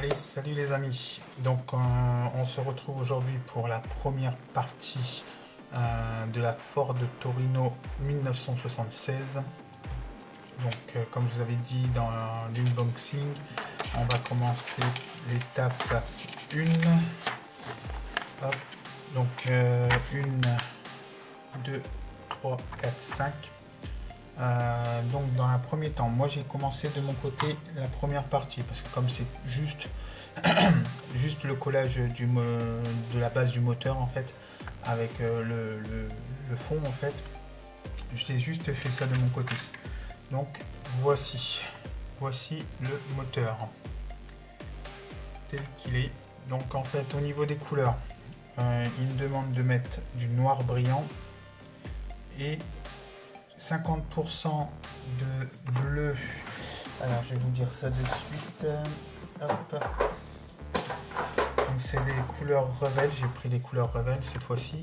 Allez, salut les amis. Donc on se retrouve aujourd'hui pour la première partie de la Ford Torino 1976. Donc comme je vous avais dit dans l'unboxing, on va commencer l'étape 1. Hop. Donc 1, 2, 3, 4, 5. Donc dans un premier temps, moi j'ai commencé de mon côté la première partie parce que comme c'est juste juste le collage de la base du moteur en fait avec le fond en fait, j'ai juste fait ça de mon côté. Donc voici le moteur tel qu'il est. Donc en fait au niveau des couleurs, il me demande de mettre du noir brillant et 50% de bleu. Alors je vais vous dire ça de suite. Hop. Donc c'est les couleurs Revel, j'ai pris les couleurs Revel cette fois-ci.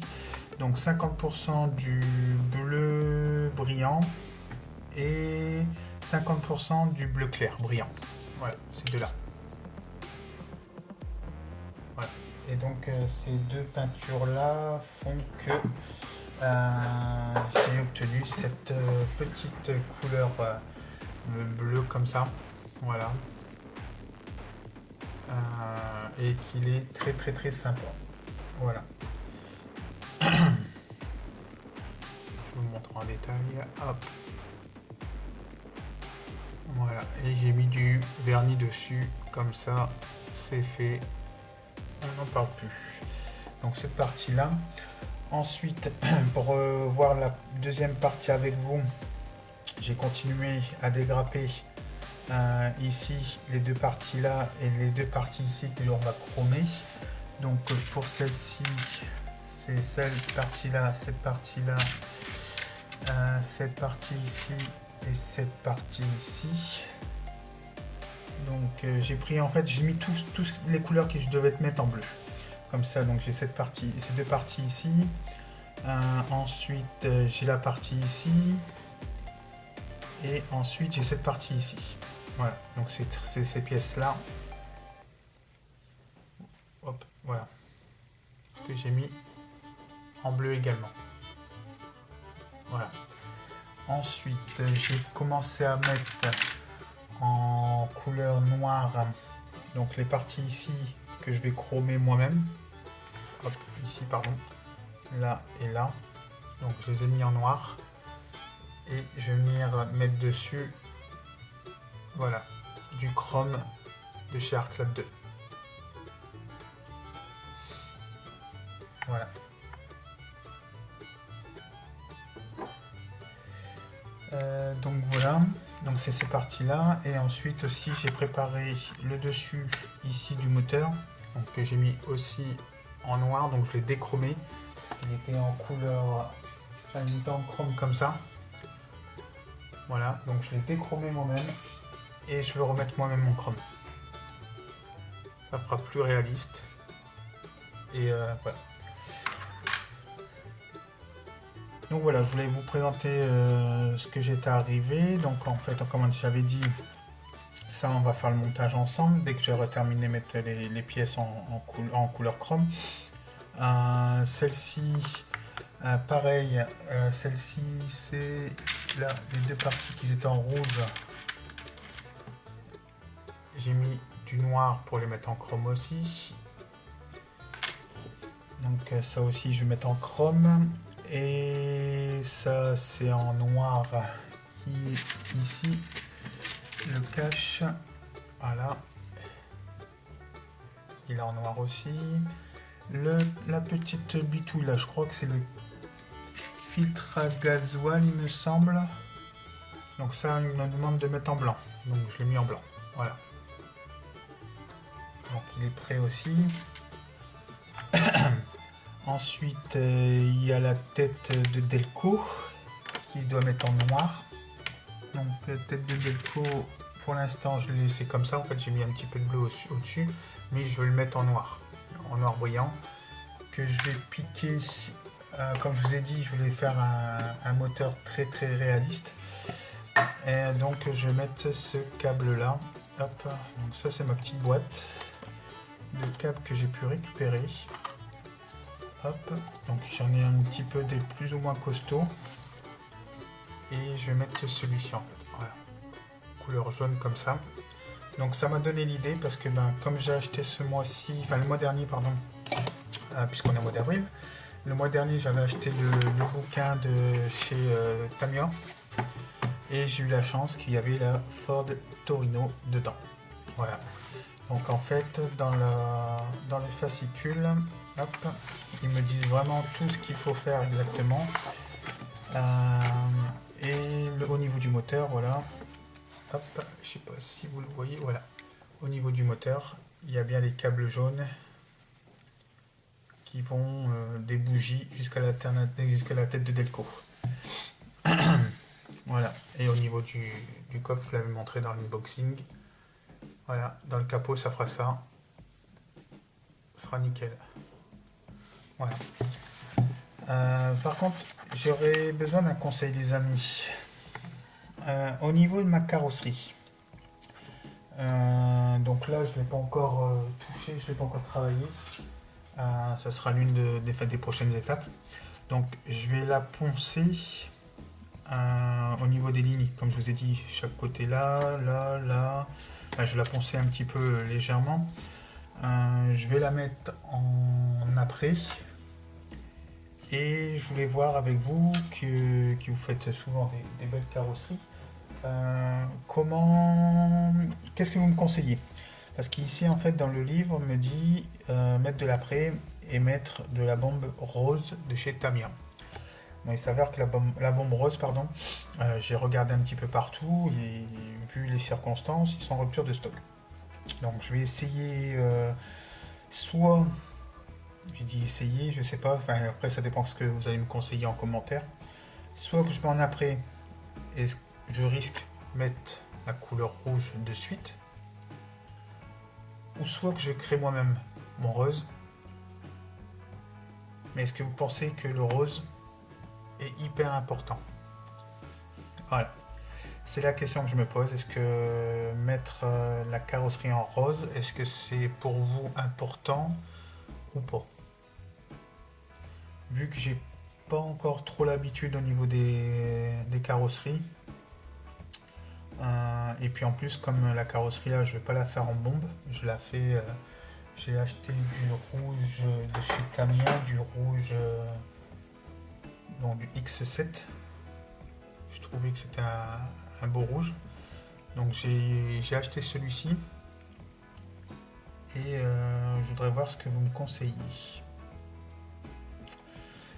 Donc 50% du bleu brillant et 50% du bleu clair brillant. Voilà, ces deux-là. Voilà. Et donc ces deux peintures-là font que j'ai obtenu cette petite couleur bleu comme ça, voilà, et qu'il est très sympa, voilà. Je vous montre en détail, hop, voilà, et j'ai mis du vernis dessus, comme ça c'est fait, on n'en parle plus. Donc cette partie là. Ensuite, pour voir la deuxième partie avec vous, j'ai continué à dégrapper ici les deux parties là et les deux parties ici que l'on va chromer. Donc pour celle-ci, c'est cette partie là, cette partie là, cette partie ici et cette partie ici. Donc j'ai pris en fait, j'ai mis tous les couleurs que je devais mettre en bleu. Comme ça, donc j'ai cette partie, ces deux parties ici. Ensuite, j'ai la partie ici. Et ensuite, j'ai cette partie ici. Voilà, donc c'est ces pièces-là. Hop, voilà. Que j'ai mis en bleu également. Voilà. Ensuite, j'ai commencé à mettre en couleur noire. Donc les parties ici que je vais chromer moi-même. Hop, ici, pardon. Là et là. Donc je les ai mis en noir. Et je vais venir mettre dessus, voilà, du chrome de chez Arclad 2. Voilà. Donc voilà, donc c'est ces parties-là. Et ensuite aussi j'ai préparé le dessus ici du moteur, donc que j'ai mis aussi en noir, donc je l'ai déchromé parce qu'il était en couleur, enfin, il était en chrome comme ça. Voilà, donc je l'ai déchromé moi-même et je vais remettre moi-même mon chrome. Ça fera plus réaliste. Et voilà. Donc voilà, je voulais vous présenter ce que j'étais arrivé. Donc en fait, comme j'avais dit, ça on va faire le montage ensemble dès que j'aurai terminé de mettre les pièces en couleur chrome. Celle-ci, pareil, celle-ci c'est là les deux parties qui étaient en rouge. J'ai mis du noir pour les mettre en chrome aussi. Donc ça aussi je vais mettre en chrome. Et ça c'est en noir qui est ici. Le cache. Voilà. Il est en noir aussi. La petite bitouille là, je crois que c'est le filtre à gasoil il me semble. Donc ça il me demande de mettre en blanc. Donc je l'ai mis en blanc. Voilà. Donc il est prêt aussi. Ensuite, il y a la tête de Delco qui doit mettre en noir. Donc la tête de Delco, pour l'instant, je l'ai laissé comme ça. En fait, j'ai mis un petit peu de bleu au-dessus, mais je vais le mettre en noir brillant, que je vais piquer. Comme je vous ai dit, je voulais faire un moteur très réaliste. Et donc, je vais mettre ce câble là. Hop, donc ça c'est ma petite boîte de câbles que j'ai pu récupérer. Hop, donc j'en ai un petit peu des plus ou moins costauds. Et je vais mettre celui-ci en fait. Voilà. Couleur jaune comme ça. Donc ça m'a donné l'idée parce que comme j'ai acheté ce mois-ci, enfin le mois dernier pardon, puisqu'on est au mois d'avril, le mois dernier j'avais acheté le bouquin de chez Tamiya et j'ai eu la chance qu'il y avait la Ford Torino dedans. Voilà. Donc en fait dans le fascicule, hop, ils me disent vraiment tout ce qu'il faut faire exactement. Et au niveau du moteur, voilà. Hop, je sais pas si vous le voyez, voilà. Au niveau du moteur, il y a bien les câbles jaunes qui vont des bougies jusqu'à la tête de Delco. Voilà. Et au niveau du coffre, je l'avais montré dans l'unboxing. Voilà, dans le capot, ça fera ça. Ce sera nickel. Voilà. Par contre, j'aurais besoin d'un conseil, les amis. Au niveau de ma carrosserie, donc là je ne l'ai pas encore touché, je ne l'ai pas encore travaillé. Ça sera l'une des prochaines étapes. Donc je vais la poncer au niveau des lignes, comme je vous ai dit, chaque côté là, là, là. Là je vais la poncer un petit peu légèrement. Je vais la mettre en après. Et je voulais voir avec vous, qui vous faites souvent des belles carrosseries, qu'est-ce que vous me conseillez? Parce qu'ici, en fait, dans le livre, on me dit mettre de l'après et mettre de la bombe rose de chez Tamiya. Mais il s'avère que la bombe rose, pardon, j'ai regardé un petit peu partout et vu les circonstances, ils sont en rupture de stock. Donc je vais essayer soit... J'ai dit essayer, je sais pas, enfin après ça dépend de ce que vous allez me conseiller en commentaire. Soit que je mets en après et je risque de mettre la couleur rouge de suite, ou soit que je crée moi-même mon rose. Mais est-ce que vous pensez que le rose est hyper important? Voilà, c'est la question que je me pose. Est-ce que mettre la carrosserie en rose, est-ce que c'est pour vous important ou pas? Vu que j'ai pas encore trop l'habitude au niveau des carrosseries, et puis en plus comme la carrosserie là je vais pas la faire en bombe, je la fais, j'ai acheté du rouge de chez Tamiya, du rouge donc du X7, je trouvais que c'était un beau rouge, donc j'ai acheté celui-ci et je voudrais voir ce que vous me conseillez.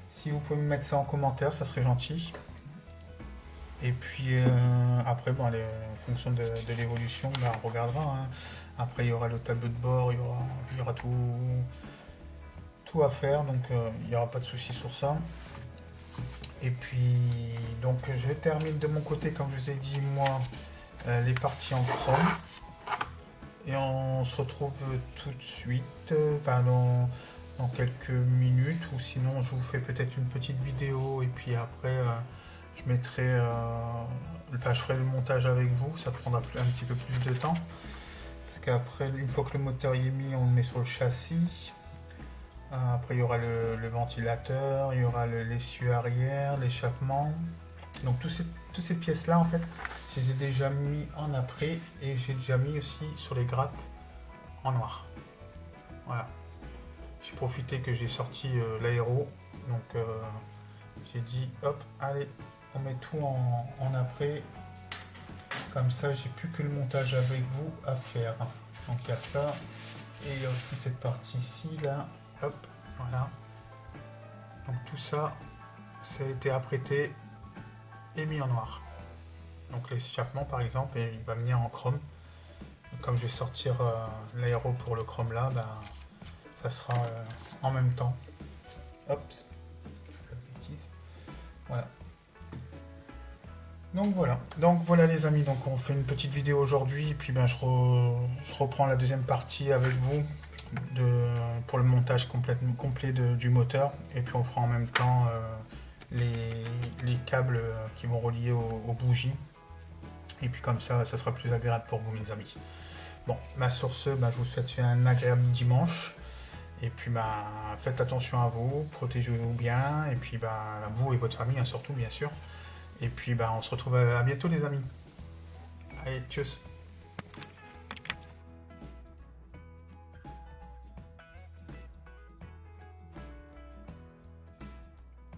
Si vous pouvez me mettre ça en commentaire, ça serait gentil. Et puis après, en fonction de l'évolution, on regardera. Hein. Après, il y aura le tableau de bord, il y aura tout à faire, donc il n'y aura pas de souci sur ça. Et puis, donc je termine de mon côté, comme je vous ai dit, moi, les parties en chrome. Et on se retrouve tout de suite, dans quelques minutes, ou sinon je vous fais peut-être une petite vidéo et puis après je mettrai, je ferai le montage avec vous, ça prendra un petit peu plus de temps parce qu'après, une fois que le moteur y est mis, on le met sur le châssis. Après il y aura le ventilateur, il y aura l'essieu arrière, l'échappement, donc toutes ces pièces là en fait je les ai déjà mis en après et j'ai déjà mis aussi sur les grappes en noir. Voilà. J'ai profité que j'ai sorti l'aéro, donc j'ai dit hop, allez, on met tout en après, comme ça j'ai plus que le montage avec vous à faire. Donc il y a ça, et il y a aussi cette partie ici, là, hop, voilà. Donc tout ça, ça a été apprêté et mis en noir. Donc l'échappement par exemple, il va venir en chrome. Et comme je vais sortir l'aéro pour le chrome là, ça sera en même temps. Hop, je fais pas de bêtises. Voilà. Donc voilà les amis, donc on fait une petite vidéo aujourd'hui, puis je reprends la deuxième partie avec vous pour le montage complet du moteur, et puis on fera en même temps les câbles qui vont relier aux bougies, et puis comme ça sera plus agréable pour vous les amis. Bon, sur ce, je vous souhaite un agréable dimanche. Et puis faites attention à vous, protégez-vous bien, et puis vous et votre famille hein, surtout bien sûr. Et puis on se retrouve à bientôt les amis. Allez, tchuss.